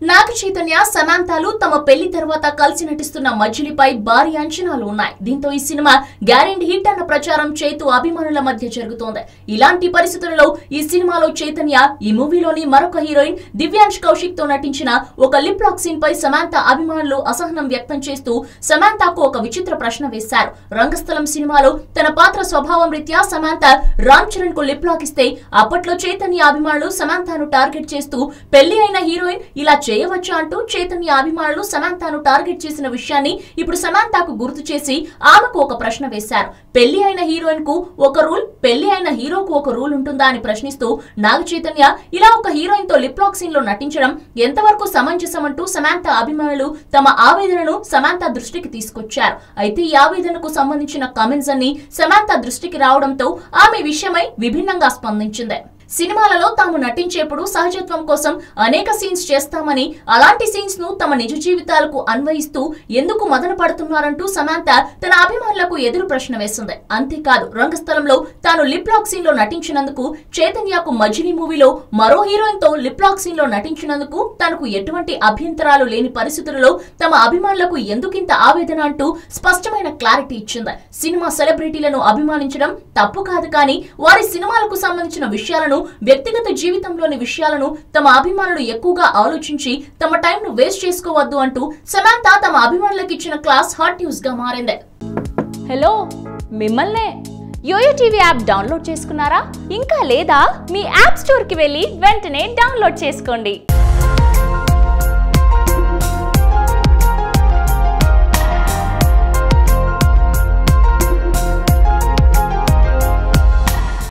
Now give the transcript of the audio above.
నాగ చైతన్య సమంతలు తమ పెళ్లి తర్వాత కలిసి నటిస్తున్న మజిలీపై భారీ అంచనాలు ఉన్నాయి. దీంతో ఈ సినిమా గ్యారెంటీ హిట్ అన్న ప్రచారం చైతు అభిమానుల మధ్య జరుగుతోంది. ఇలాంటి పరిస్థితులలో ఈ సినిమాలో చైతన్య ఈ మూవీలోని మరొక హీరోయిన్ దివ్యాంష్ కౌశిక్ తో నటించిన ఒక లిప్ లాక్ సీన్ పై సమంత అభిమానులు అసహనం వ్యక్తం చేస్తూ సమంతకు ఒక విచిత్ర ప్రశ్న వేశారు. రంగస్థలం సినిమాలో తన పాత్ర స్వభావం రీత్యా సమంత రామ్ చరణ్ కు లిప్ లాక్ ఇస్తే అప్పట్లో చైతన్య అభిమానులు సమంతను టార్గెట్ చేస్తూ పెళ్లి అయిన హీరోయిన్ ఇలా చేయవచ్చా అంటూ చైతన్య అభిమానులు సమంతను టార్గెట్ చేసిన విషయాన్ని ఇప్పుడు సమంతకు గుర్తు చేసి ఆమెకు ఒక ప్రశ్న వేశారు. పెళ్లి అయిన హీరోయిన్ కు ఒక రూల్, పెళ్లి అయిన హీరోకు ఒక రూల్ ఉంటుందా అని ప్రశ్నిస్తూ నాగ చైతన్య ఇలా ఒక హీరోయిన్ తో లిప్ లాక్ సీన్ లో నటించడం ఎంతవరకు సమంజసం అంటూ సమంత అభిమానులు తమ ఆవేదనను సమంత దృష్టికి తీసుకొచ్చారు. అయితే ఈ ఆవేదనకు సంబంధించిన కామెంట్స్ అన్ని సమంత దృష్టికి రావడంతో ఆమె విషయమై విభిన్నంగా స్పందించింది. సినిమాలలో తాము నటించేప్పుడు సహజత్వం కోసం అనేక సీన్స్ చేస్తామని, అలాంటి సీన్స్ ను తమ నిజ జీవితాలకు అన్వయిస్తూ ఎందుకు మదన పడుతున్నారంటూ సమంత తన అభిమానులకు ఎదురు ప్రశ్న వేసింది. అంతేకాదు రంగస్థలంలో తాను లిప్ లాక్ సీన్ లో నటించినందుకు, చైతన్యకు మజిలీ మూవీలో మరో హీరోయిన్ తో లిప్ లాక్ సీన్ లో నటించినందుకు తనకు ఎటువంటి అభ్యంతరాలు లేని పరిస్థితులలో తమ అభిమానులకు ఎందుకింత ఆవేదన అంటూ స్పష్టమైన క్లారిటీ ఇచ్చింది. సినిమా సెలబ్రిటీలను అభిమానించడం తప్పు కాదు, కానీ వారి సినిమాలకు సంబంధించిన విషయాలను, వ్యక్తిగత జీవితంలోని విషయాలను తమ అభిమానులు ఎక్కువగా ఆలోచించి తమ టైం ను వేస్ట్ చేసుకోవద్దు అంటూ సమంత తమ అభిమానులకు ఇచ్చిన క్లాస్ హాట్ న్యూస్ గా మారింది. హలో, మిమ్మల్నే యోయో టీవీ యాప్ డౌన్లోడ్ చేసుకున్నారా? ఇంకా లేదా? మీ యాప్ స్టోర్ కి వెళ్ళి వెంటనే డౌన్లోడ్ చేసుకోండి.